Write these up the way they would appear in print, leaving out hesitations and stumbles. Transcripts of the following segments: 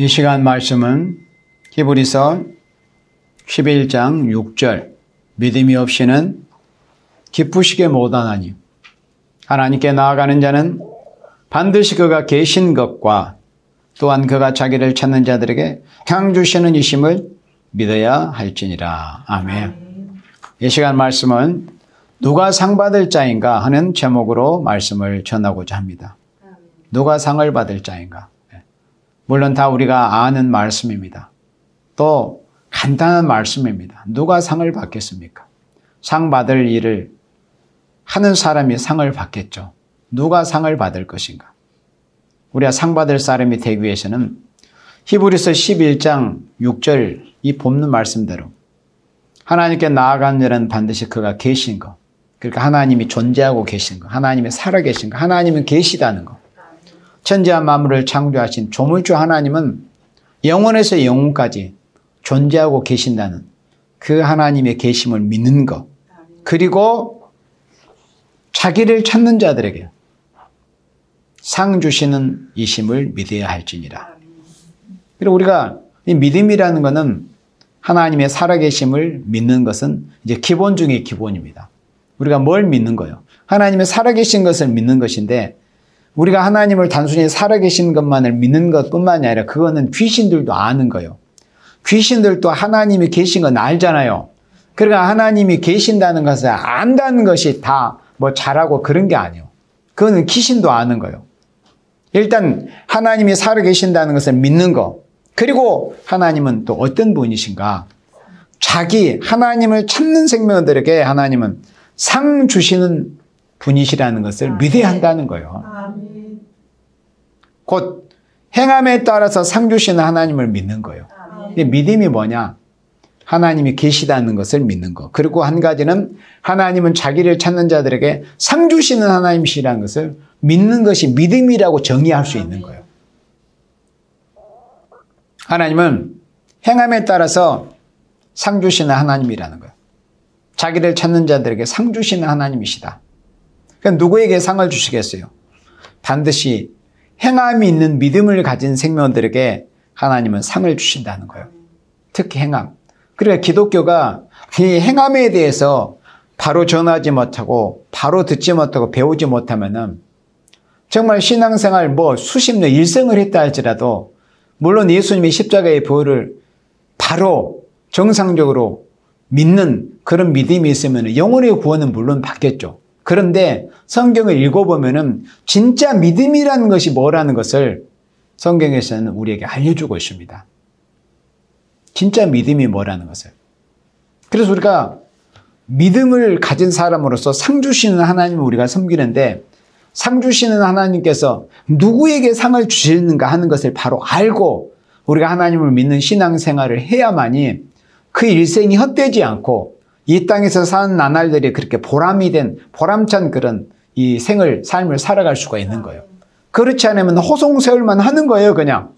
이 시간 말씀은 히브리서 11장 6절 믿음이 없이는 기쁘시게 못하나니 하나님께 나아가는 자는 반드시 그가 계신 것과 또한 그가 자기를 찾는 자들에게 상 주시는 이심을 믿어야 할지니라. 아멘. 이 시간 말씀은 누가 상 받을 자인가 하는 제목으로 말씀을 전하고자 합니다. 누가 상을 받을 자인가. 물론 다 우리가 아는 말씀입니다. 또 간단한 말씀입니다. 누가 상을 받겠습니까? 상 받을 일을 하는 사람이 상을 받겠죠. 누가 상을 받을 것인가? 우리가 상 받을 사람이 되기 위해서는 히브리서 11장 6절 이 본문 말씀대로 하나님께 나아가는 자는 반드시 그가 계신 것. 그러니까 하나님이 존재하고 계신 것. 하나님이 살아계신 것. 하나님은 계시다는 것. 천지와 만물을 창조하신 조물주 하나님은 영원에서 영원까지 존재하고 계신다는 그 하나님의 계심을 믿는 것. 그리고 자기를 찾는 자들에게 상 주시는 이심을 믿어야 할지니라. 그리고 우리가 이 믿음이라는 것은 하나님의 살아계심을 믿는 것은 이제 기본 중에 기본입니다. 우리가 뭘 믿는 거예요? 하나님의 살아계신 것을 믿는 것인데 우리가 하나님을 단순히 살아계신 것만을 믿는 것뿐만이 아니라 그거는 귀신들도 아는 거예요. 귀신들도 하나님이 계신 건 알잖아요. 그러니까 하나님이 계신다는 것을 안다는 것이 다 뭐 잘하고 그런 게 아니에요. 그거는 귀신도 아는 거예요. 일단 하나님이 살아계신다는 것을 믿는 거. 그리고 하나님은 또 어떤 분이신가? 자기 하나님을 찾는 생명들에게 하나님은 상 주시는 분이시라는 것을 믿어야 한다는 거예요. 곧 행함에 따라서 상 주시는 하나님을 믿는 거예요. 믿음이 뭐냐? 하나님이 계시다는 것을 믿는 것. 그리고 한 가지는 하나님은 자기를 찾는 자들에게 상 주시는 하나님이시라는 것을 믿는 것이 믿음이라고 정의할 수 있는 거예요. 하나님은 행함에 따라서 상 주시는 하나님이라는 거예요. 자기를 찾는 자들에게 상 주시는 하나님이시다. 그러니까 누구에게 상을 주시겠어요? 반드시 행함이 있는 믿음을 가진 생명들에게 하나님은 상을 주신다는 거예요. 특히 행함. 그러니까 기독교가 이 행함에 대해서 바로 전하지 못하고 바로 듣지 못하고 배우지 못하면은 정말 신앙생활 뭐 수십 년 일생을 했다 할지라도 물론 예수님의 십자가의 보혈을 바로 정상적으로 믿는 그런 믿음이 있으면 영혼의 구원은 물론 받겠죠. 그런데 성경을 읽어보면은 진짜 믿음이라는 것이 뭐라는 것을 성경에서는 우리에게 알려주고 있습니다. 진짜 믿음이 뭐라는 것을. 그래서 우리가 믿음을 가진 사람으로서 상 주시는 하나님을 우리가 섬기는데 상 주시는 하나님께서 누구에게 상을 주시는가 하는 것을 바로 알고 우리가 하나님을 믿는 신앙생활을 해야만이 그 일생이 헛되지 않고 이 땅에서 사는 나날들이 그렇게 보람이 된 보람찬 그런 이 삶을 살아갈 수가 있는 거예요. 그렇지 않으면 호송세월만 하는 거예요. 그냥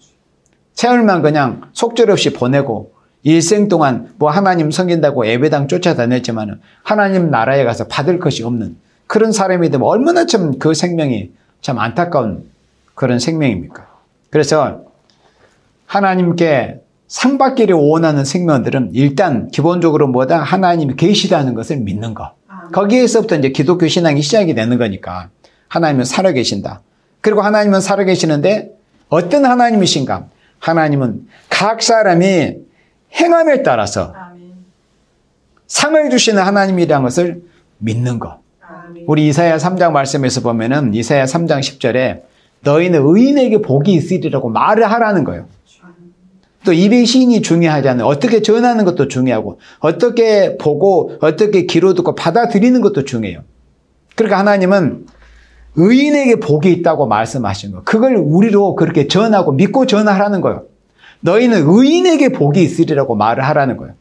세월만 그냥 속절없이 보내고 일생 동안 뭐 하나님 섬긴다고 예배당 쫓아다녔지만 하나님 나라에 가서 받을 것이 없는 그런 사람이 되면 얼마나 참 그 생명이 참 안타까운 그런 생명입니까? 그래서 하나님께 상 받기를 원하는 생명들은 일단 기본적으로 뭐다? 하나님이 계시다는 것을 믿는 것. 거기에서부터 이제 기독교 신앙이 시작이 되는 거니까 하나님은 살아계신다. 그리고 하나님은 살아계시는데 어떤 하나님이신가? 하나님은 각 사람이 행함에 따라서 상을 주시는 하나님이라는 것을 믿는 것. 우리 이사야 3장 말씀에서 보면은 이사야 3장 10절에 너희는 의인에게 복이 있으리라고 말을 하라는 거예요. 또 입의 시인이 중요하지 않아요. 어떻게 전하는 것도 중요하고 어떻게 보고 어떻게 귀로 듣고 받아들이는 것도 중요해요. 그러니까 하나님은 의인에게 복이 있다고 말씀하신 거예요. 그걸 우리로 그렇게 전하고 믿고 전하라는 거예요. 너희는 의인에게 복이 있으리라고 말을 하라는 거예요.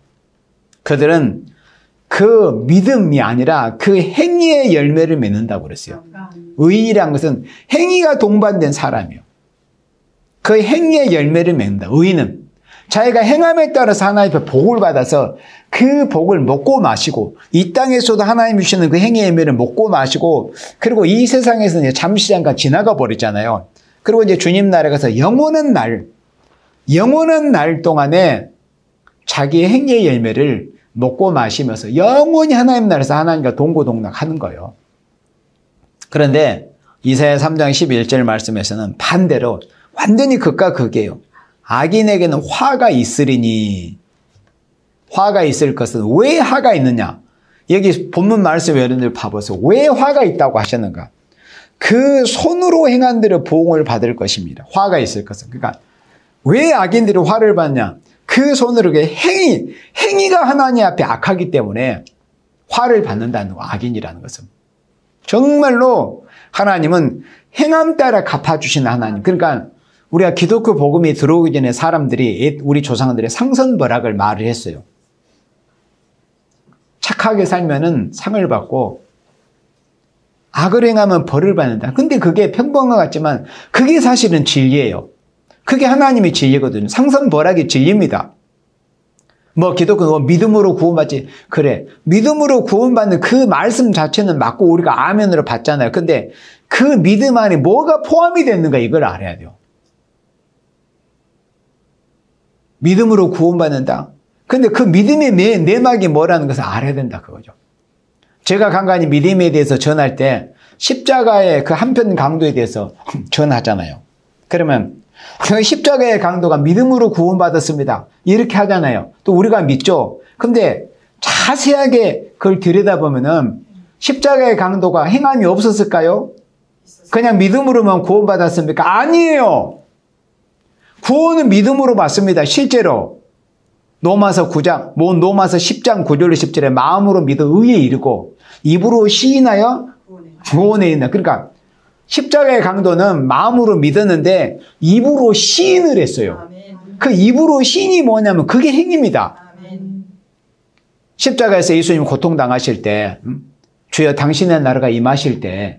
그들은 그 믿음이 아니라 그 행위의 열매를 맺는다고 그랬어요. 의인이란 것은 행위가 동반된 사람이에요. 그 행위의 열매를 맺는다. 의인은 자기가 행함에 따라서 하나님의 복을 받아서 그 복을 먹고 마시고 이 땅에서도 하나님이 주시는 그 행위의 열매를 먹고 마시고 그리고 이 세상에서는 잠시 잠깐 지나가 버리잖아요. 그리고 이제 주님 나라에 가서 영원한 날 영원한 날 동안에 자기의 행위의 열매를 먹고 마시면서 영원히 하나님 나라에서 하나님과 동고동락하는 거예요. 그런데 이사야 3장 11절 말씀에서는 반대로 완전히 극과 극이에요. 악인에게는 화가 있으리니, 화가 있을 것은 왜 화가 있느냐? 여기 본문 말씀 여러분들 봐보세요. 왜 화가 있다고 하셨는가? 그 손으로 행한 대로 보응을 받을 것입니다. 화가 있을 것은. 그러니까 왜 악인들이 화를 받냐? 그 손으로 행위가 하나님 앞에 악하기 때문에 화를 받는다는 거, 악인이라는 것은. 정말로 하나님은 행함 따라 갚아주시는 하나님. 그러니까 우리가 기독교 복음이 들어오기 전에 사람들이, 우리 조상들의 상선벌악을 말을 했어요. 착하게 살면은 상을 받고 악을 행하면 벌을 받는다. 근데 그게 평범한 것 같지만 그게 사실은 진리예요. 그게 하나님의 진리거든요. 상선벌악이 진리입니다. 뭐 기독교 믿음으로 구원받지. 그래. 믿음으로 구원받는 그 말씀 자체는 맞고 우리가 아멘으로 받잖아요. 근데 그 믿음 안에 뭐가 포함이 됐는가 이걸 알아야 돼요. 믿음으로 구원받는다. 근데 그 믿음의 내막이 뭐라는 것을 알아야 된다 그거죠. 제가 간간히 믿음에 대해서 전할 때 십자가의 그 한편 강도에 대해서 전하잖아요. 그러면 그 십자가의 강도가 믿음으로 구원받았습니다. 이렇게 하잖아요. 또 우리가 믿죠. 근데 자세하게 그걸 들여다보면은 십자가의 강도가 행함이 없었을까요? 그냥 믿음으로만 구원받았습니까? 아니에요. 구원은 믿음으로 받습니다. 실제로. 로마서 9장, 로마서 10장 9절 10절에 마음으로 믿어 의에 이르고 입으로 시인하여 구원에 있나. 그러니까 십자가의 강도는 마음으로 믿었는데 입으로 시인을 했어요. 그 입으로 시인이 뭐냐면 그게 행위입니다. 십자가에서 예수님 고통당하실 때 주여 당신의 나라가 임하실 때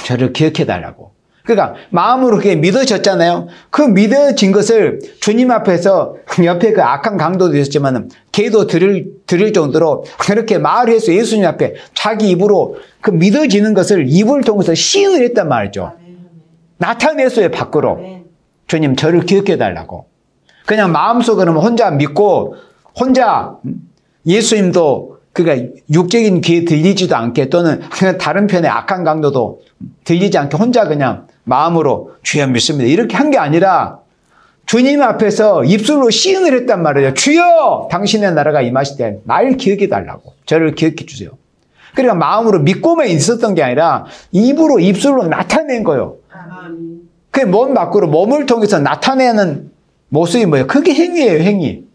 저를 기억해달라고. 그러니까 마음으로 그게 믿어졌잖아요. 그 믿어진 것을 주님 앞에서 옆에 그 악한 강도도 있었지만 걔도 들을 정도로 그렇게 말을 해서 예수님 앞에 자기 입으로 그 믿어지는 것을 입을 통해서 시인을 했단 말이죠. 나타냈어요, 밖으로. 주님 저를 기억해달라고. 그냥 마음속으로는 혼자 믿고 혼자 예수님도 그러니까 육적인 귀에 들리지도 않게 또는 그냥 다른 편의 악한 강도도 들리지 않게 혼자 그냥 마음으로 주여 믿습니다. 이렇게 한 게 아니라 주님 앞에서 입술로 시인을 했단 말이에요. 주여 당신의 나라가 임하실 때 날 기억해 달라고. 저를 기억해 주세요. 그러니까 마음으로 믿고만 있었던 게 아니라 입술로 나타낸 거예요. 그게 몸 밖으로 몸을 통해서 나타내는 모습이 뭐예요? 그게 행위예요. 행위.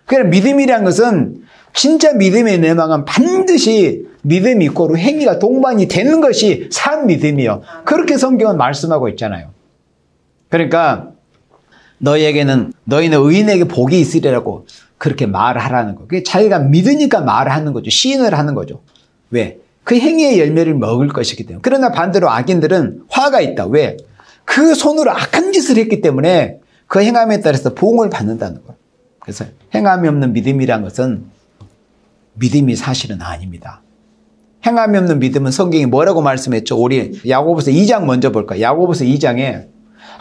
그러니까 믿음이란 것은 진짜 믿음의 내막은 반드시 믿음이 있고 행위가 동반이 되는 것이 산 믿음이요. 그렇게 성경은 말씀하고 있잖아요. 그러니까 너희는 의인에게 복이 있으리라고 그렇게 말하라는 거예요. 그게 자기가 믿으니까 말하는 거죠. 시인을 하는 거죠. 왜? 그 행위의 열매를 먹을 것이기 때문에. 그러나 반대로 악인들은 화가 있다. 왜? 그 손으로 악한 짓을 했기 때문에 그 행함에 따라서 보응을 받는다는 거예요. 그래서 행함이 없는 믿음이란 것은 믿음이 사실은 아닙니다. 행함이 없는 믿음은 성경이 뭐라고 말씀했죠? 우리 야고보서 2장 먼저 볼까요? 야고보서 2장에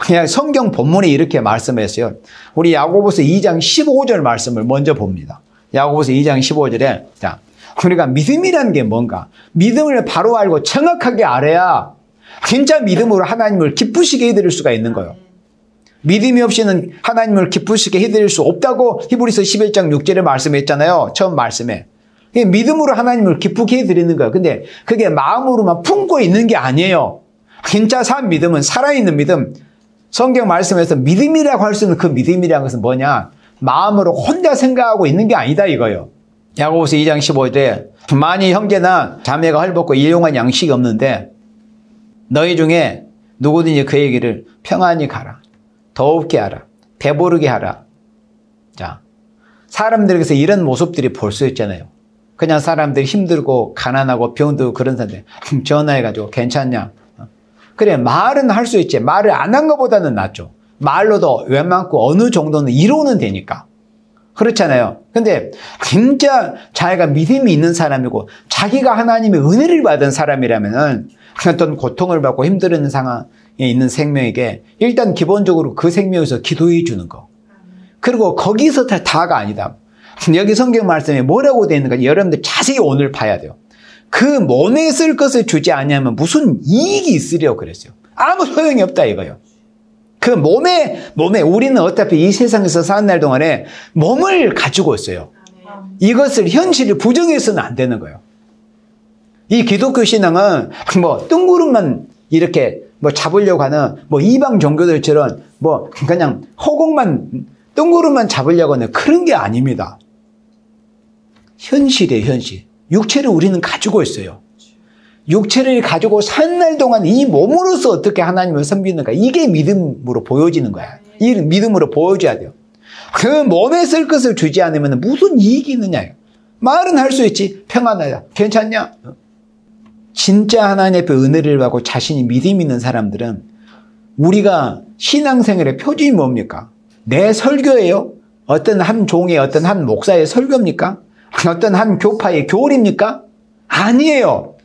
그냥 성경 본문에 이렇게 말씀했어요. 우리 야고보서 2장 15절 말씀을 먼저 봅니다. 야고보서 2장 15절에 자, 우리가 믿음이라는 게 뭔가? 믿음을 바로 알고 정확하게 알아야 진짜 믿음으로 하나님을 기쁘시게 해드릴 수가 있는 거예요. 믿음이 없이는 하나님을 기쁘시게 해드릴 수 없다고 히브리서 11장 6절에 말씀했잖아요. 처음 말씀에. 믿음으로 하나님을 기쁘게 해드리는 거예요. 근데 그게 마음으로만 품고 있는 게 아니에요. 진짜 산 믿음은 살아있는 믿음. 성경 말씀에서 믿음이라고 할 수 있는 그 믿음이라는 것은 뭐냐? 마음으로 혼자 생각하고 있는 게 아니다 이거예요. 야고보서 2장 15절에 만일 형제나 자매가 헐벗고 일용할 양식이 없는데 너희 중에 누구든지 그 얘기를 평안히 가라. 더웁게 하라. 배부르게 하라. 자, 사람들에게서 이런 모습들이 볼 수 있잖아요. 그냥 사람들이 힘들고 가난하고 병들고 그런 사람들 전화해가지고 괜찮냐? 그래 말은 할 수 있지. 말을 안 한 것보다는 낫죠. 말로도 웬만큼 어느 정도는 이루는 되니까. 그렇잖아요. 근데 진짜 자기가 믿음이 있는 사람이고 자기가 하나님의 은혜를 받은 사람이라면은 어떤 고통을 받고 힘든 상황에 있는 생명에게 일단 기본적으로 그 생명에서 기도해 주는 거. 그리고 거기서 다가 아니다. 여기 성경 말씀에 뭐라고 되어 있는가 여러분들 자세히 오늘 봐야 돼요. 그 몸에 쓸 것을 주지 않으면 무슨 이익이 있으려고 그랬어요. 아무 소용이 없다 이거예요. 그 몸에 우리는 어차피 이 세상에서 사는 날 동안에 몸을 가지고 있어요. 이것을 현실을 부정해서는 안 되는 거예요. 이 기독교 신앙은 뭐 뜬구름만 이렇게 뭐 잡으려고 하는 뭐 이방 종교들처럼 뭐 그냥 허공만 뜬구름만 잡으려고 하는 그런 게 아닙니다. 현실이에요, 현실. 육체를 우리는 가지고 있어요. 육체를 가지고 사는 날 동안 이 몸으로서 어떻게 하나님을 섬기는가 이게 믿음으로 보여지는 거야. 이 믿음으로 보여줘야 돼요. 그 몸에 쓸 것을 주지 않으면 무슨 이익이 있느냐. 말은 할 수 있지. 평안하다. 괜찮냐? 진짜 하나님 앞에 은혜를 받고 자신이 믿음 있는 사람들은 우리가 신앙생활의 표준이 뭡니까? 내 설교예요? 어떤 한 종의 어떤 한 목사의 설교입니까? 어떤 한 교파의 교리입니까? 아니에요.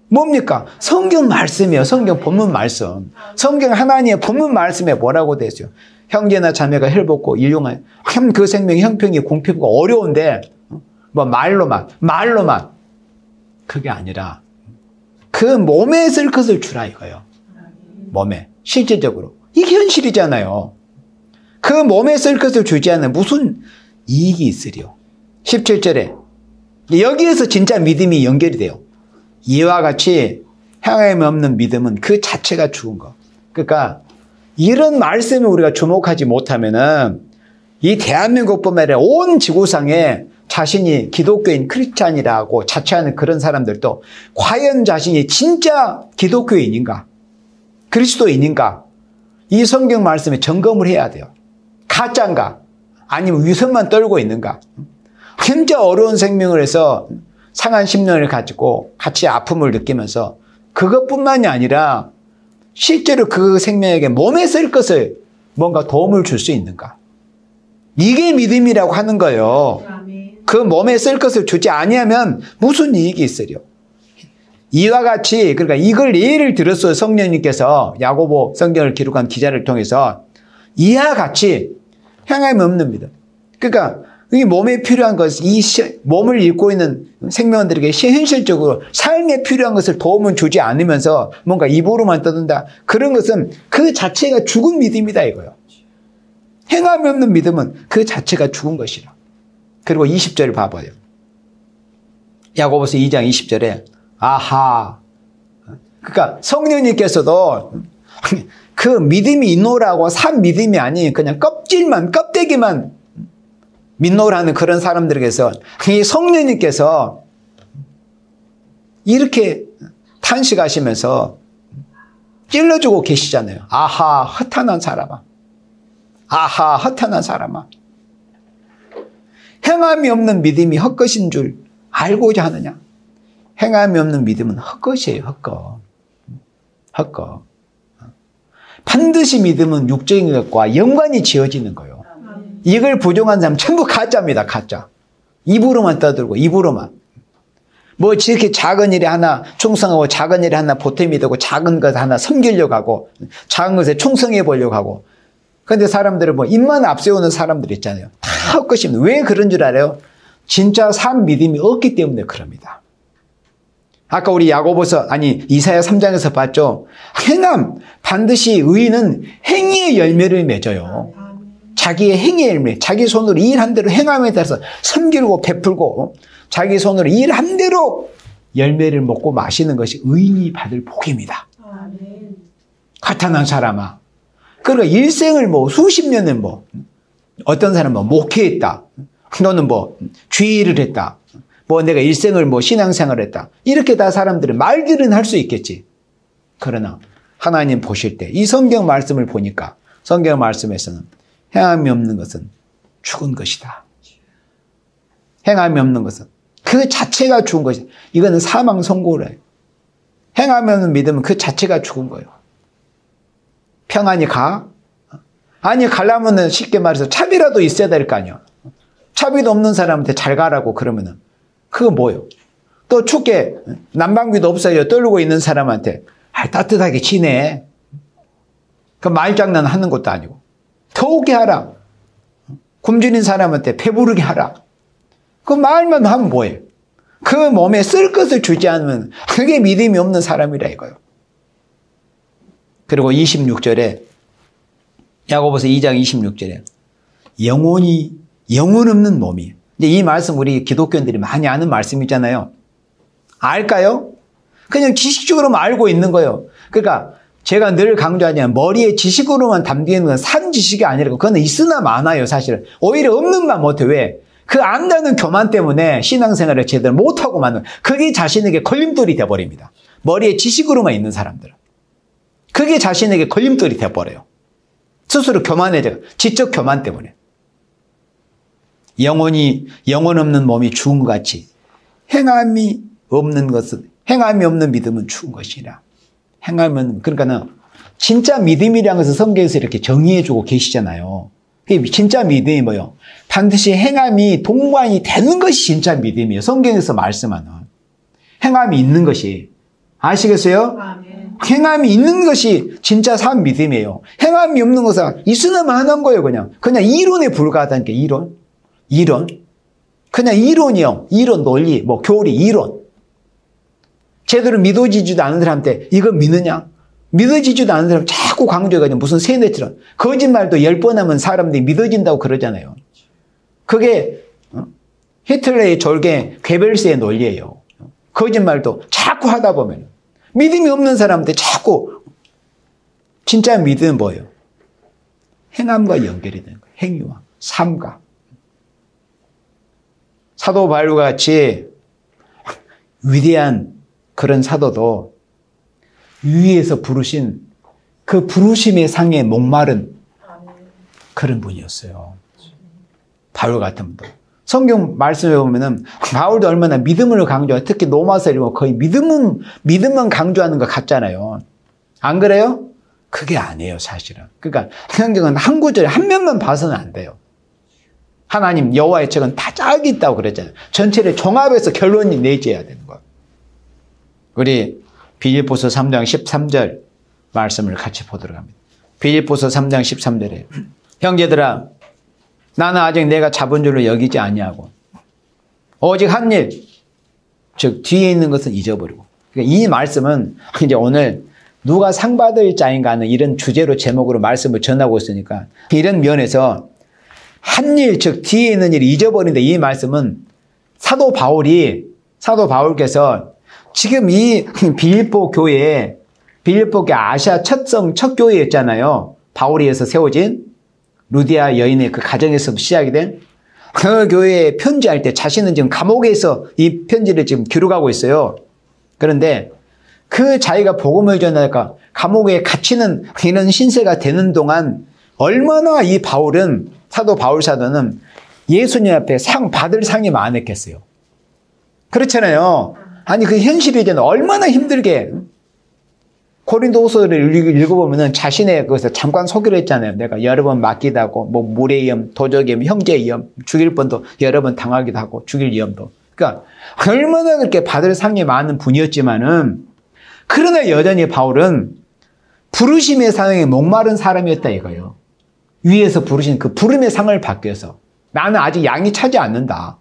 뭡니까? 성경 말씀이에요. 성경 본문 말씀. 성경 하나님의 본문 말씀에 뭐라고 되어 있어요? 형제나 자매가 혈복고 일용할 그 생명이 형평이 공평하고 어려운데 뭐 말로만 그게 아니라 그 몸에 쓸 것을 주라 이거예요. 몸에 실질적으로 이게 현실이잖아요. 그 몸에 쓸 것을 주지 않으면 무슨 이익이 있으리요. 17절에 여기에서 진짜 믿음이 연결이 돼요. 이와 같이 향함이 없는 믿음은 그 자체가 죽은 거. 그러니까 이런 말씀에 우리가 주목하지 못하면은 이 대한민국뿐만 아니라 온 지구상에 자신이 기독교인 크리스찬이라고 자처하는 그런 사람들도 과연 자신이 진짜 기독교인인가? 그리스도인인가? 이 성경 말씀에 점검을 해야 돼요. 가짜인가? 아니면 위선만 떨고 있는가? 진짜 어려운 생명을 해서 상한 심령을 가지고 같이 아픔을 느끼면서 그것뿐만이 아니라 실제로 그 생명에게 몸에 쓸 것을 뭔가 도움을 줄 수 있는가? 이게 믿음이라고 하는 거예요. 그 몸에 쓸 것을 주지 아니하면 무슨 이익이 있으려? 이와 같이 그러니까 이걸 예를 들었어요. 성령님께서 야고보 성경을 기록한 기자를 통해서 이와 같이 향함이 없는 믿음. 그러니까 이 몸에 필요한 것, 이 몸을 입고 있는 생명들에게 현실적으로 삶에 필요한 것을 도움을 주지 않으면서 뭔가 입으로만 떠든다. 그런 것은 그 자체가 죽은 믿음이다 이거예요. 행함이 없는 믿음은 그 자체가 죽은 것이라. 그리고 20절을 봐봐요. 야고보서 2장 20절에 아하. 그러니까 성령님께서도 그 믿음이 있노라고 산 믿음이 아닌 그냥 껍데기만 믿노라는 그런 사람들에게서 이 성령님께서 이렇게 탄식하시면서 찔러주고 계시잖아요. 아하 허탄한 사람아. 아하 허탄한 사람아. 행함이 없는 믿음이 헛것인 줄 알고자 하느냐. 행함이 없는 믿음은 헛것이에요. 헛것. 반드시 믿음은 육적인 것과 연관이 지어지는 거예요. 이걸 부정한 사람 전부 가짜입니다. 가짜. 입으로만 떠들고 입으로만. 뭐 이렇게 작은 일에 하나 충성하고 작은 일에 하나 보탬이 되고 작은 것 하나 섬기려고 하고 작은 것에 충성해 보려고 하고. 그런데 사람들은 뭐 입만 앞세우는 사람들 있잖아요. 다 헛것입니다. 왜 그런 줄 알아요? 진짜 산 믿음이 없기 때문에 그럽니다. 아까 우리 이사야 3장에서 봤죠. 행함 반드시 의인은 행위의 열매를 맺어요. 자기의 행위의 열매, 자기 손으로 일한 대로 행함에 따라서 섬기고 베풀고 자기 손으로 일한 대로 열매를 먹고 마시는 것이 의인이 받을 복입니다. 가탄한 사람아. 그러니까 일생을 뭐 수십 년을 뭐 어떤 사람은 목회했다. 너는 뭐 주의를 했다. 뭐 내가 일생을 뭐 신앙생활을 했다. 이렇게 다 사람들은 말들은 할 수 있겠지. 그러나 하나님 보실 때 이 성경 말씀을 보니까 성경 말씀에서는 행함이 없는 것은 죽은 것이다. 행함이 없는 것은 그 자체가 죽은 것이다. 이거는 사망 선고래요. 행함이 없는 믿음은 그 자체가 죽은 거예요. 평안히 가? 아니 가려면 쉽게 말해서 차비라도 있어야 될 거 아니야. 차비도 없는 사람한테 잘 가라고 그러면은 그거 뭐예요? 또 춥게 난방비도 없어요. 떨고 있는 사람한테 따뜻하게 지내. 그 말장난 하는 것도 아니고 더 오게 하라. 굶주린 사람한테 배부르게 하라. 그 말만 하면 뭐예요? 그 몸에 쓸 것을 주지 않으면 그게 믿음이 없는 사람이라 이거예요. 그리고 26절에 야고보서 2장 26절에 영혼 없는 몸이. 이제 이 말씀 우리 기독교인들이 많이 아는 말씀이잖아요. 알까요? 그냥 지식적으로만 알고 있는 거예요. 그러니까 제가 늘 강조하지만 머리에 지식으로만 담기는 건 산 지식이 아니라고. 그건 있으나 많아요, 사실은. 오히려 없는 말 못해. 왜? 그 안다는 교만 때문에 신앙생활을 제대로 못하고 마는, 그게 자신에게 걸림돌이 돼버립니다. 머리에 지식으로만 있는 사람들은. 그게 자신에게 걸림돌이 돼버려요. 스스로 교만해져요. 지적 교만 때문에. 영혼 없는 몸이 죽은 것 같이 행함이 없는 믿음은 죽은 것이라. 그러니까는 진짜 믿음이라는 것을 성경에서 이렇게 정의해주고 계시잖아요. 진짜 믿음이 뭐예요? 반드시 행함이 동반이 되는 것이 진짜 믿음이에요. 성경에서 말씀하는 행함이 있는 것이. 아시겠어요? 행함이 있는 것이 진짜 산 믿음이에요. 행함이 없는 것은 있으나 마나한 거예요. 그냥 이론에 불과하다는 게 이론. 그냥 이론이요. 이론, 논리, 교리, 이론. 제대로 믿어지지도 않은 사람한테 이거 믿느냐? 믿어지지도 않은 사람 자꾸 강조해가지고 무슨 세뇌처럼 거짓말도 10번 하면 사람들이 믿어진다고 그러잖아요. 그게 히틀러의 졸개 괴벨스의 논리예요. 거짓말도 자꾸 하다 보면 믿음이 없는 사람한테 자꾸. 진짜 믿음은 뭐예요? 행함과 연결이 되는 거예요. 행위와 삶과. 사도 바울과 같이 위대한 그런 사도도 위에서 부르신 그 부르심의 상에 목마른 그런 분이었어요. 바울 같은 분도. 성경 말씀에 보면은 바울도 얼마나 믿음을 강조하고, 특히 로마서 이런 거의 믿음만 강조하는 것 같잖아요. 안 그래요? 그게 아니에요, 사실은. 그러니까 성경은 한 구절에 한 면만 봐서는 안 돼요. 하나님 여호와의 책은 다 짝이 있다고 그랬잖아요. 전체를 종합해서 결론이 내줘야 되는 거예요. 우리 빌립보서 3장 13절 말씀을 같이 보도록 합니다. 빌립보서 3장 13절에 형제들아 나는 아직 내가 잡은 줄로 여기지 아니하고 오직 한 일, 즉 뒤에 있는 것은 잊어버리고. 그러니까 이 말씀은 이제 오늘 누가 상 받을 자인가 하는 이런 주제로 제목으로 말씀을 전하고 있으니까 이런 면에서 한 일, 즉 뒤에 있는 일을 잊어버린다. 이 말씀은 사도 바울께서 지금 이 빌립보 교회 아시아 첫 교회였잖아요. 바울이 해서 세워진 루디아 여인의 그 가정에서 시작이 된 그 교회에 편지할 때 자신은 지금 감옥에서 이 편지를 지금 기록하고 있어요. 그런데 그 자기가 복음을 전하니까 감옥에 갇히는 이런 신세가 되는 동안 얼마나 이 사도 바울 사도는 예수님 앞에 상 받을 상이 많았겠어요. 그렇잖아요. 아니 그 현실이잖아요. 얼마나 힘들게. 고린도후서를 읽어보면은 자신의 그것을 잠깐 소개를 했잖아요. 내가 여러 번 맞기도 하고, 물의 위험, 도적의 위험, 형제의 위험, 죽일 뻔도 여러 번 당하기도 하고, 죽일 위험도. 그러니까 얼마나 그렇게 받을 상이 많은 분이었지만은, 그러나 여전히 바울은 부르심의 상에 목마른 사람이었다 이거예요. 위에서 부르신 그 부름의 상을 받기 위해서 나는 아직 양이 차지 않는다.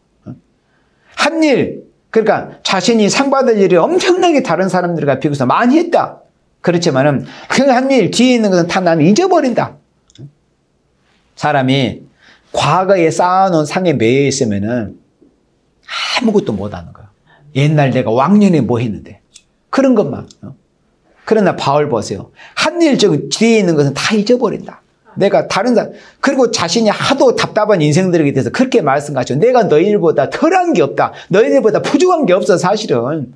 한 일, 그러니까 자신이 상 받을 일이 엄청나게 다른 사람들과 비교해서 많이 했다. 그렇지만은 그 한 일 뒤에 있는 것은 다 나는 잊어버린다. 사람이 과거에 쌓아놓은 상에 매여 있으면은 아무것도 못하는 거야. 옛날 내가 왕년에 뭐 했는데 그런 것만. 그러나 바울 보세요. 한 일 뒤에 있는 것은 다 잊어버린다. 내가 다른 사람, 그리고 자신이 하도 답답한 인생들에게 대해서 그렇게 말씀하죠. 내가 너희들보다 덜한 게 없다. 너희들보다 부족한 게 없어, 사실은.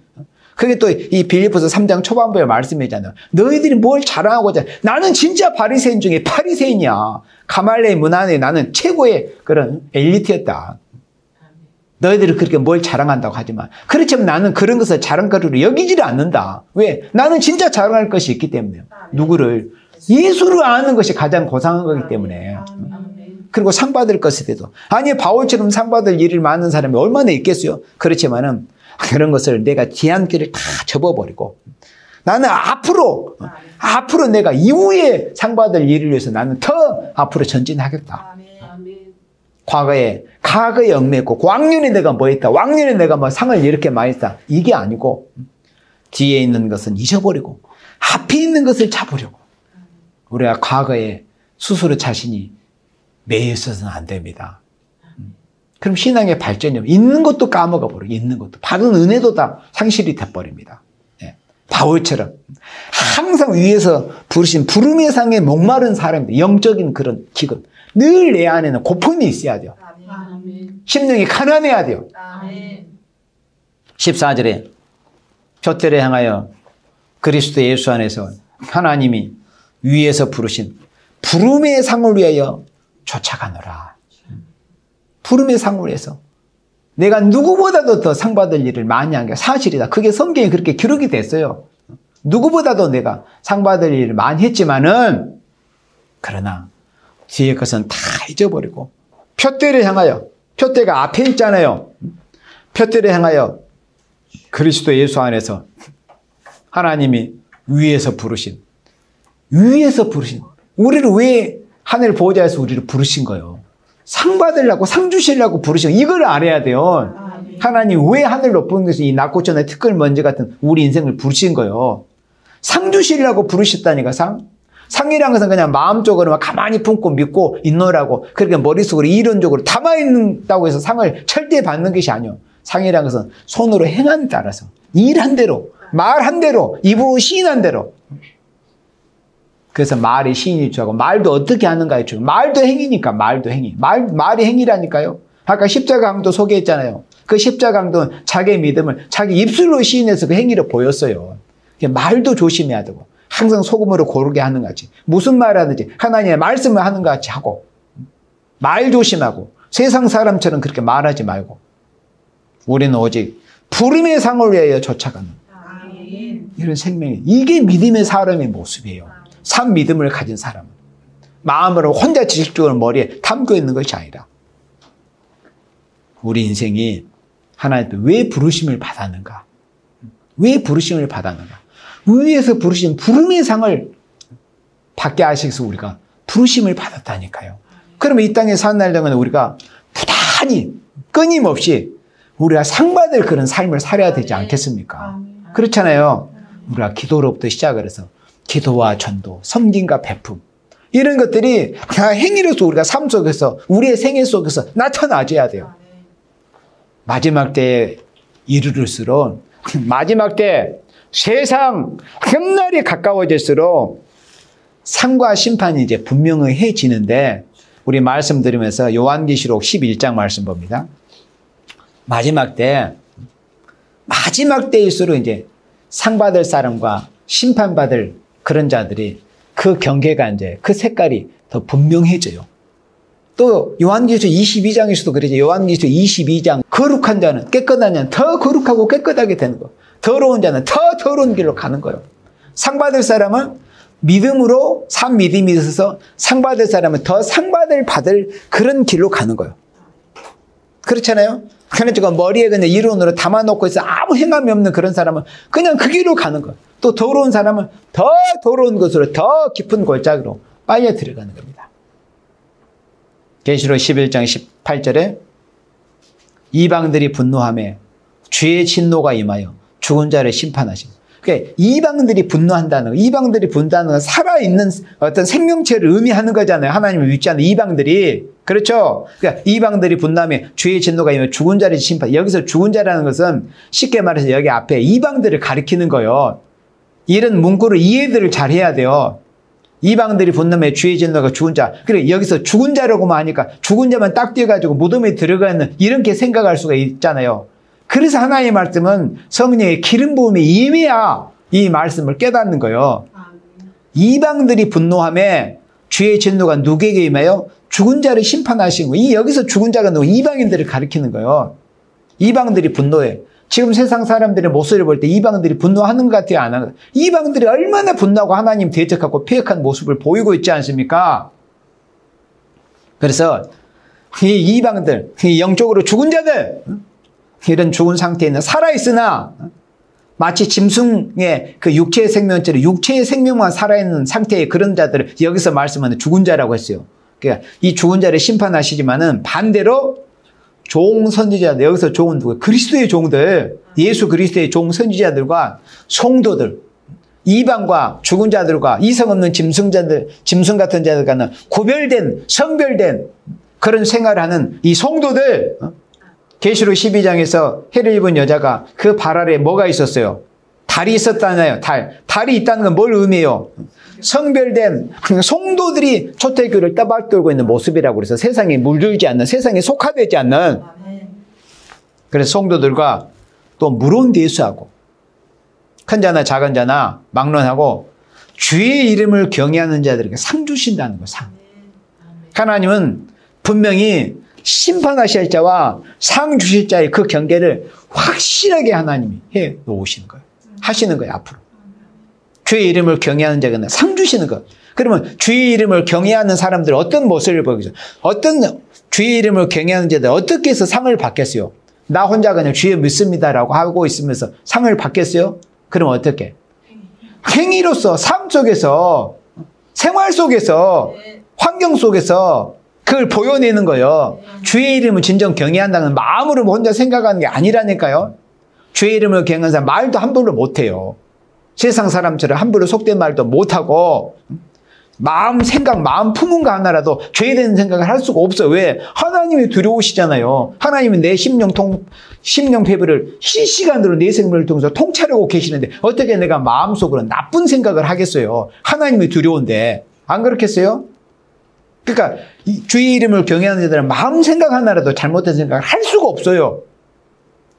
그게 또 이 빌립보서 3장 초반부의 말씀이잖아요. 너희들이 뭘 자랑하고자. 나는 진짜 바리새인 중에 바리새인이야. 가말레의 문안에 나는 최고의 그런 엘리트였다. 너희들이 그렇게 뭘 자랑한다고 하지만 그렇지만 나는 그런 것을 자랑거리로 여기지를 않는다. 왜? 나는 진짜 자랑할 것이 있기 때문에요. 누구를? 예수를 아는 것이 가장 고상한 거기 때문에. 그리고 상 받을 것에 대해서. 아니 바울처럼 상 받을 일이 많은 사람이 얼마나 있겠어요? 그렇지만은 그런 것을 내가 뒤안길을 다 접어버리고 나는 앞으로 내가 이후에 상 받을 일을 위해서 나는 더 앞으로 전진하겠다. 과거에 얽매였고 왕년에 내가 뭐 했다. 왕년에 내가 뭐 상을 이렇게 많이 했다. 이게 아니고 뒤에 있는 것은 잊어버리고 앞에 있는 것을 잡으려고. 우리가 과거에 스스로 자신이 매여 있어서는 안 됩니다. 그럼 신앙의 발전이 있는 것도 까먹어 버리고 있는 것도 받은 은혜도 다 상실이 돼버립니다. 예. 바울처럼 항상 위에서 부르신 부름의 상에 목마른 사람들, 영적인 그런 기근, 늘 내 안에는 고품이 있어야 돼요. 아멘. 심령이 가난해야 돼요. 아멘. 14절에 표대를 향하여 그리스도 예수 안에서 하나님이 위에서 부르신 부름의 상을 위하여 쫓아가노라. 부름의 상을 위해서 내가 누구보다도 더 상 받을 일을 많이 한 게 사실이다. 그게 성경에 그렇게 기록이 됐어요. 누구보다도 내가 상 받을 일을 많이 했지만은 그러나 뒤에 것은 다 잊어버리고 표대를 향하여, 표대가 앞에 있잖아요. 표대를 향하여 그리스도 예수 안에서 하나님이 위에서 부르신 우리를 왜 하늘 보호자에서 우리를 부르신 거예요. 상 받으려고, 상 주시려고 부르신 거예요. 이걸 알아야 돼요. 하나님 왜 하늘 높은 곳에서 이 낙고천의 티끌 먼지 같은 우리 인생을 부르신 거예요. 상 주시려고 부르셨다니까. 상이란 것은 그냥 마음적으로만 가만히 품고 믿고 있노라고 그렇게 머릿속으로 이론적으로 담아있다고 해서 상을 절대 받는 것이 아니에요. 상이란 것은 손으로 행한 따라서 일한 대로, 말한 대로, 입으로 시인한 대로. 그래서 말이 시인이 주하고 말도 어떻게 하는가에 주고 말도 행위니까 말도 행위. 말이 행위라니까요. 아까 십자가 강도 소개했잖아요. 그 십자가 강도는 자기의 믿음을 자기 입술로 시인해서 그 행위를 보였어요. 말도 조심해야 되고 항상 소금으로 고르게 하는 것 같이 무슨 말 하는지 하나님의 말씀을 하는 것 같이 하고 말 조심하고 세상 사람처럼 그렇게 말하지 말고 우리는 오직 부름의 상을 위하여 쫓아가는 이런 생명이 이게 믿음의 사람의 모습이에요. 산 믿음을 가진 사람은 마음으로 혼자 지식적으로 머리에 담고 있는 것이 아니라 우리 인생이 하나님께 왜 부르심을 받았는가? 왜 부르심을 받았는가? 위에서 부르신 부름의 상을 받게 하셔서 우리가 부르심을 받았다니까요. 그러면 이 땅에 사는 날 동안 우리가 부단히 끊임없이 우리가 상 받을 그런 삶을 살아야 되지 않겠습니까? 그렇잖아요. 우리가 기도로부터 시작을 해서 기도와 전도, 섬김과 베품 이런 것들이 다 행위로서 우리가 삶 속에서 우리의 생애 속에서 나타나줘야 돼요. 마지막 때에 이르를수록 마지막 때 세상 한 날이 가까워질수록 상과 심판이 이제 분명해지는데 우리 말씀 들으면서 요한계시록 11장 말씀 봅니다. 마지막 때일수록 이제 상 받을 사람과 심판받을 그런 자들이 그 경계가 이제 그 색깔이 더 분명해져요. 또 요한계시록 22장에서도 그러죠. 요한계시록 22장 거룩한 자는 깨끗한 자는 더 거룩하고 깨끗하게 되는 거. 더러운 자는 더 더러운 길로 가는 거예요. 상 받을 사람은 믿음으로 산 믿음이 있어서 상 받을 사람은 더 상 받을 그런 길로 가는 거예요. 그렇잖아요. 그러니까 머리에 그냥 이론으로 담아놓고 있어 아무 행함이 없는 그런 사람은 그냥 그 길로 가는 거예요. 또 더러운 사람은 더 더러운 것으로 더 깊은 골짜기로 빨려 들어가는 겁니다. 계시록 11장 18절에 이방들이 분노하며 주의 진노가 임하여 죽은 자를 심판하시고 그러니까 이방들이 분노한다는 거, 이방들이 분노하는 건 살아있는 어떤 생명체를 의미하는 거잖아요. 하나님을 믿지 않는 이방들이. 그렇죠? 그러니까 이방들이 분노하며 주의 진노가 임하여 죽은 자를 심판. 여기서 죽은 자라는 것은 쉽게 말해서 여기 앞에 이방들을 가리키는 거예요. 이런 문구를 이해들을 잘 해야 돼요. 이방들이 분노하며 주의 진노가 죽은 자. 그래 여기서 죽은 자라고만 하니까 죽은 자만 딱 띄어가지고 무덤에 들어가는 이렇게 생각할 수가 있잖아요. 그래서 하나님의 말씀은 성령의 기름 부음에 임해야 이 말씀을 깨닫는 거예요. 이방들이 분노하며 주의 진노가 누구에게 임하여 죽은 자를 심판하신 거예요. 여기서 죽은 자가 누구? 이방인들을 가리키는 거예요. 이방들이 분노해. 지금 세상 사람들의 모습을 볼 때 이방들이 분노하는 것 같아요? 안 하는 것 같아요? 이방들이 얼마나 분노하고 하나님 대적하고 폐역한 모습을 보이고 있지 않습니까? 그래서 이 이방들, 이 영적으로 죽은 자들, 이런 죽은 상태에 있는 살아있으나 마치 짐승의 그 육체의 생명처럼 육체의 생명만 살아있는 상태의 그런 자들을 여기서 말씀하는 죽은 자라고 했어요. 그러니까 이 죽은 자를 심판하시지만은 반대로 종 선지자들, 여기서 종은 누구예요? 그리스도의 종들, 예수 그리스도의 종 선지자들과 성도들, 이방과 죽은 자들과 이성 없는 짐승자들, 짐승 같은 자들과는 구별된, 성별된 그런 생활하는 이 성도들. 계시록 12장에서 해를 입은 여자가 그 발 아래에 뭐가 있었어요? 달이 있었잖아요. 달이 있다는 건 뭘 의미해요? 성별된 성도들이 초대교회를 떠받들고 있는 모습이라고 그래서 세상에 물들지 않는, 세상에 속하되지 않는, 그래서 성도들과 또 무론대수하고 큰 자나 작은 자나 막론하고 주의 이름을 경외하는 자들에게 상 주신다는 거예요. 상. 하나님은 분명히 심판하실 자와 상 주실 자의 그 경계를 확실하게 하나님이 해 놓으시는 거예요. 하시는 거예요. 앞으로. 주의 이름을 경외하는 자가 상 주시는 것. 그러면 주의 이름을 경외하는 사람들 어떤 모습을 보이겠어요? 어떤 주의 이름을 경외하는 자들 어떻게 해서 상을 받겠어요? 나 혼자 그냥 주의 믿습니다라고 하고 있으면서 상을 받겠어요? 그럼 어떻게? 행위로서, 삶 속에서, 생활 속에서, 환경 속에서 그걸 보여내는 거예요. 주의 이름을 진정 경외한다는 마음으로 혼자 생각하는 게 아니라니까요. 주의 이름을 경외하는 사람 말도 함부로 못해요. 세상 사람처럼 함부로 속된 말도 못하고 마음 생각, 마음 품은 거 하나라도 죄에 대한 생각을 할 수가 없어요. 왜? 하나님이 두려우시잖아요. 하나님은 내 심령폐부를 실시간으로 내 생명을 통해서 통찰하고 계시는데 어떻게 내가 마음속으로 나쁜 생각을 하겠어요. 하나님이 두려운데. 안 그렇겠어요? 그러니까 주의 이름을 경외하는 자들은 마음 생각 하나라도 잘못된 생각을 할 수가 없어요.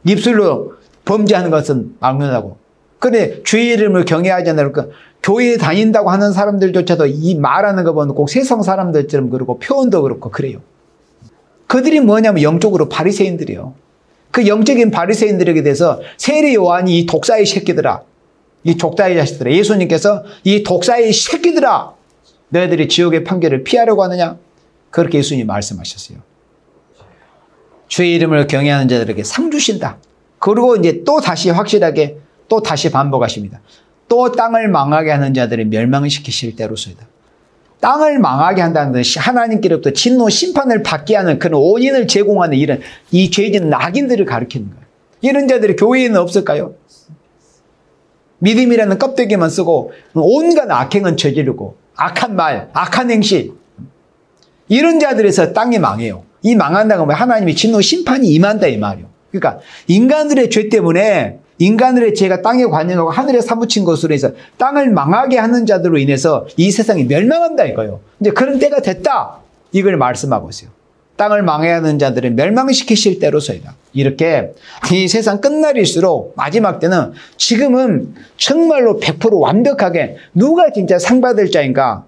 입술로 범죄하는 것은 막론하고. 그런데 주의 이름을 경외하지 않으니까 교회에 다닌다고 하는 사람들조차도 이 말하는 거 보면 꼭 세상 사람들처럼 그러고 표현도 그렇고 그래요. 그들이 뭐냐면 영적으로 바리새인들이에요. 그 영적인 바리새인들에게 대해서 세례 요한이 이 독사의 새끼들아, 이 독사의 자식들아, 예수님께서 이 독사의 새끼들아, 너희들이 지옥의 판결을 피하려고 하느냐? 그렇게 예수님이 말씀하셨어요. 주의 이름을 경외하는 자들에게 상 주신다. 그리고 이제 또 다시 확실하게 또 다시 반복하십니다. 또 땅을 망하게 하는 자들을 멸망시키실 때로소이다. 땅을 망하게 한다는 것이 하나님께로부터 진노 심판을 받게 하는 그런 원인을 제공하는 이런 이 죄진 낙인들을 가리키는 거예요. 이런 자들이 교회에는 없을까요? 믿음이라는 껍데기만 쓰고 온갖 악행은 저지르고 악한 말, 악한 행실, 이런 자들에서 땅이 망해요. 이 망한다고 하면 하나님이 진노 심판이 임한다 이 말이에요. 그러니까 인간들의 죄 때문에 인간들의 죄가 땅에 관영하고 하늘에 사무친 것으로 해서 땅을 망하게 하는 자들로 인해서 이 세상이 멸망한다 이거예요. 이제 그런 때가 됐다. 이걸 말씀하고 있어요. 땅을 망해하는 자들을 멸망시키실 때로서이다. 이렇게 이 세상 끝날일수록 마지막 때는 지금은 정말로 100% 완벽하게 누가 진짜 상 받을 자인가,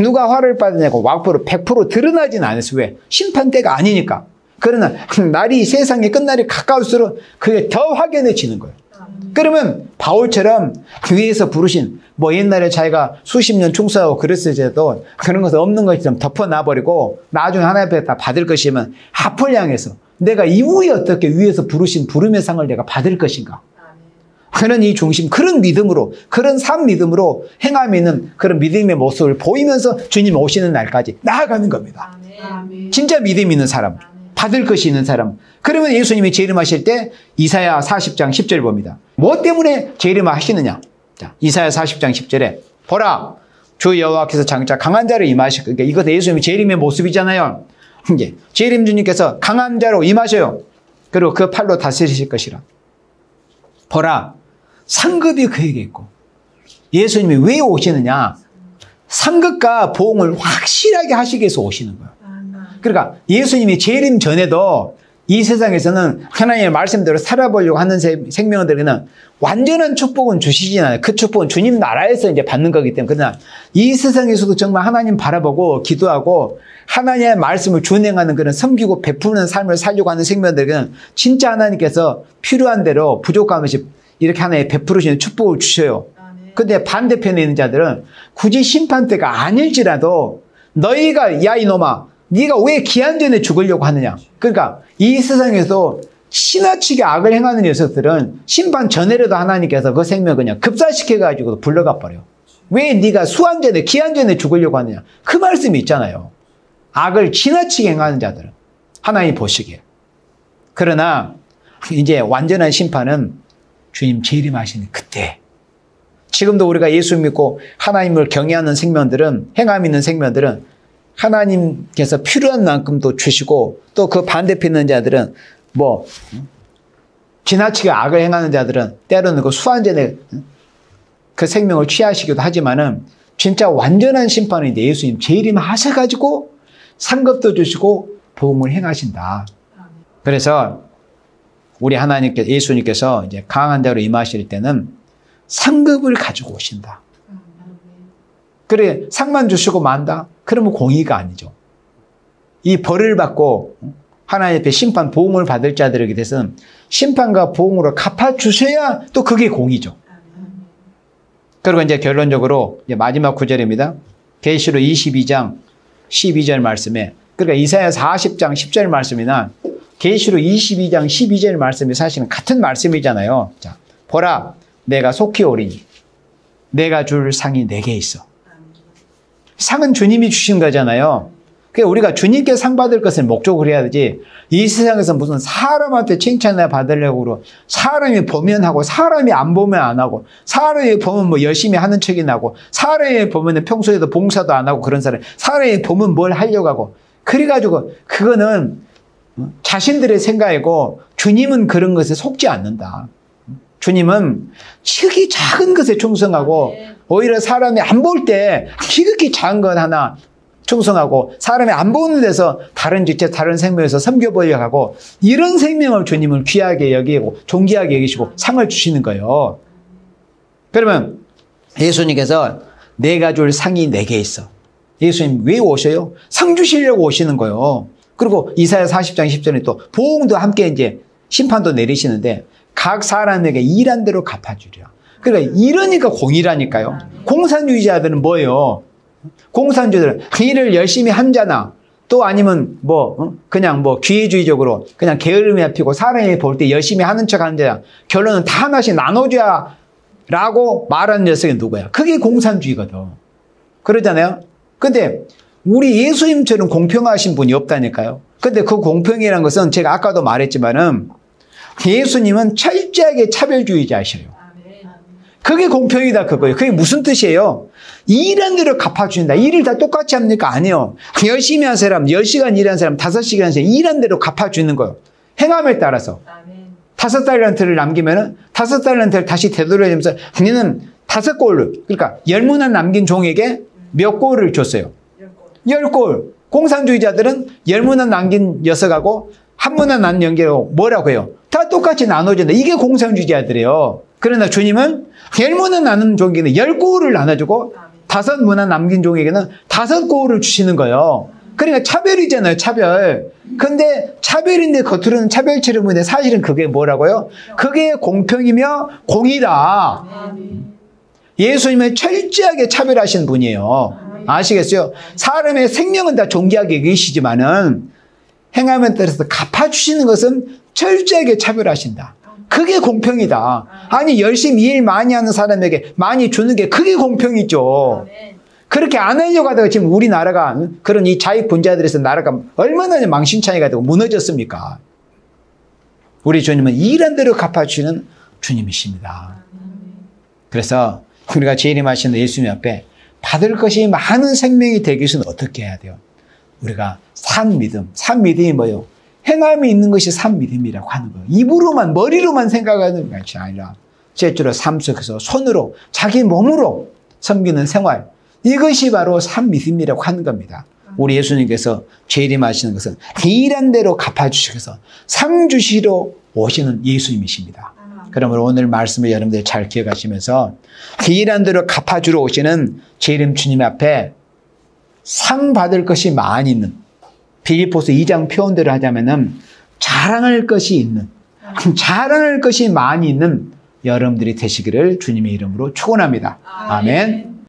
누가 화를 받느냐고 앞으로 100% 드러나진 않았어요. 왜? 심판 때가 아니니까. 그러나 날이 세상의 끝날이 가까울수록 그게 더 확연해지는 거예요. 그러면 바울처럼 위에서 부르신 뭐 옛날에 자기가 수십 년 충성하고 그랬을지라도 그런 것은 없는 것처럼 덮어놔버리고 나중에 하나님 앞에 다 받을 것이면 앞을 향해서 내가 이후에 어떻게 위에서 부르신 부름의 상을 내가 받을 것인가. 그런 이 중심, 그런 믿음으로, 그런 삶 믿음으로 행함에 있는 그런 믿음의 모습을 보이면서 주님 오시는 날까지 나아가는 겁니다. 진짜 믿음 있는 사람, 받을 것이 있는 사람. 그러면 예수님이 재림하실 때 이사야 40장 10절 봅니다. 뭐 때문에 재림하시느냐? 자, 이사야 40장 10절에 보라, 주 여호와께서 장차 강한 자로 임하실 거니까 이것도 예수님이 재림의 모습이잖아요. 이제 재림 주님께서 강한 자로 임하셔요. 그리고 그 팔로 다스리실 것이라. 보라, 상급이 그에게 있고. 예수님이 왜 오시느냐? 상급과 보응을 확실하게 하시기 위해서 오시는 거예요. 그러니까 예수님이 재림 전에도 이 세상에서는 하나님의 말씀대로 살아보려고 하는 생명들에는 완전한 축복은 주시진 않아요. 그 축복은 주님 나라에서 이제 받는 거기 때문에. 그러나 이 세상에서도 정말 하나님 바라보고 기도하고 하나님의 말씀을 준행하는 그런 섬기고 베푸는 삶을 살려고 하는 생명들에게는 진짜 하나님께서 필요한 대로 부족함 없이 이렇게 하나님 베풀으시는 축복을 주셔요. 근데 반대편에 있는 자들은 굳이 심판 때가 아닐지라도 너희가 야 이놈아 네가 왜 기한 전에 죽으려고 하느냐. 그러니까 이 세상에서 지나치게 악을 행하는 녀석들은 심판 전에라도 하나님께서 그 생명을 그냥 급사시켜가지고 불러가 버려요. 왜 네가 수한 전에 기한 전에 죽으려고 하느냐. 그 말씀이 있잖아요. 악을 지나치게 행하는 자들은 하나님이 보시기에. 그러나 이제 완전한 심판은 주님 재림하시는 그때. 지금도 우리가 예수 믿고 하나님을 경외하는 생명들은, 행함 있는 생명들은 하나님께서 필요한 만큼도 주시고, 또 그 반대편 있는 자들은 뭐 지나치게 악을 행하는 자들은 때로는 그 수완전에 그 생명을 취하시기도 하지만은, 진짜 완전한 심판은 이제 예수님 재림하셔가지고 상급도 주시고 복음을 행하신다. 그래서 우리 하나님께서, 예수님께서 이제 강한 자로 임하실 때는 상급을 가지고 오신다. 그래, 상만 주시고 만다? 그러면 공의가 아니죠. 이 벌을 받고 하나님 앞에 심판, 보응을 받을 자들에게 대해서는 심판과 보응으로 갚아주셔야 또 그게 공의죠. 그리고 이제 결론적으로 이제 마지막 구절입니다. 계시록 22장 12절 말씀에, 그러니까 이사야 40장 10절 말씀이나 계시록 22장 12절 말씀이 사실은 같은 말씀이잖아요. 자, 보라, 내가 속히 오리니 내가 줄 상이 내게 있어. 상은 주님이 주신 거잖아요. 그러니까 우리가 주님께 상 받을 것을 목적으로 해야 되지, 이 세상에서 무슨 사람한테 칭찬을 받으려고 사람이 보면 하고 사람이 안 보면 안 하고, 사람이 보면 뭐 열심히 하는 척이 나고, 사람이 보면 평소에도 봉사도 안 하고, 그런 사람이 보면 뭘 하려고 하고, 그래가지고 그거는 자신들의 생각이고, 주님은 그런 것에 속지 않는다. 주님은 지극히 작은 것에 충성하고, 오히려 사람이 안 볼 때 지극히 작은 것 하나 충성하고, 사람이 안 보는 데서 다른 지체, 다른 생명에서 섬겨보려고 하고, 이런 생명을 주님은 귀하게 여기고 존귀하게 여기시고 상을 주시는 거예요. 그러면 예수님께서 내가 줄 상이 내게 있어. 예수님 왜 오셔요? 상 주시려고 오시는 거예요. 그리고 이사야 40장 10절에 또 보응도 함께 이제 심판도 내리시는데, 각 사람에게 일한 대로 갚아주려. 그러니까 이러니까 공의라니까요. 공산주의자들은 뭐예요? 공산주의자들은 일을 열심히 한 자나, 또 아니면 그냥 기회주의적으로 그냥 게으름이 피고 사람이 볼 때 열심히 하는 척 하는 자야. 결론은 다 하나씩 나눠줘야 라고 말하는 녀석이 누구야? 그게 공산주의거든. 그러잖아요. 근데 우리 예수님처럼 공평하신 분이 없다니까요. 근데 그 공평이라는 것은 제가 아까도 말했지만은, 예수님은 철저하게 차별주의자이셔요. 그게 공평이다 그거예요. 그게 무슨 뜻이에요? 일한 대로 갚아준다. 일을 다 똑같이 합니까? 아니요. 열심히 한 사람, 10시간 일한 사람, 5시간 한 사람, 일한 대로 갚아주는 거예요. 행함에 따라서. 5달란트를 남기면은 5달란트를 다시 되돌려주면서 니는 5골을, 그러니까 10문화 남긴 종에게 몇 골을 줬어요? 10골. 공산주의자들은 10문화 남긴 녀석하고 1문화 남긴 연계로 뭐라고 해요? 다 똑같이 나눠준다. 이게 공산주의자들이에요. 그러나 주님은 10문화 남은 종에게는 10골을 나눠주고 5문화 남긴 종에게는 5골을 주시는 거예요. 그러니까 차별이잖아요, 차별. 근데 차별인데 겉으로는 차별처럼 보이는데 사실은 그게 뭐라고요? 그게 공평이며 공의다. 예수님은 철저하게 차별하신 분이에요. 아시겠어요? 사람의 생명은 다 존귀하게 여기시지만은 행함에 따라서 갚아주시는 것은 철저하게 차별하신다. 그게 공평이다. 아니, 열심히 일 많이 하는 사람에게 많이 주는 게 그게 공평이죠. 그렇게 안 하려고 하다가 지금 우리나라가 그런 이 자익분자들에서 나라가 얼마나 망신창이가 되고 무너졌습니까? 우리 주님은 일한 대로 갚아주시는 주님이십니다. 그래서 우리가 재림하시는 예수님 앞에 받을 것이 많은 생명이 되기 위해서는 어떻게 해야 돼요? 우리가 산 믿음이 뭐예요? 행함이 있는 것이 산 믿음이라고 하는 거예요. 입으로만, 머리로만 생각하는 것이 아니라 실제로 삶 속에서 손으로, 자기 몸으로 섬기는 생활, 이것이 바로 산 믿음이라고 하는 겁니다. 우리 예수님께서 재림하시는 것은 일한 대로 갚아주셔서 상 주시러 오시는 예수님이십니다. 그러므로 오늘 말씀을 여러분들 잘 기억하시면서 일한 대로 갚아주러 오시는 재림 주님 앞에 상 받을 것이 많이 있는, 빌립보서 2장 표현대로 하자면은 자랑할 것이 있는, 자랑할 것이 많이 있는 여러분들이 되시기를 주님의 이름으로 축원합니다. 아멘.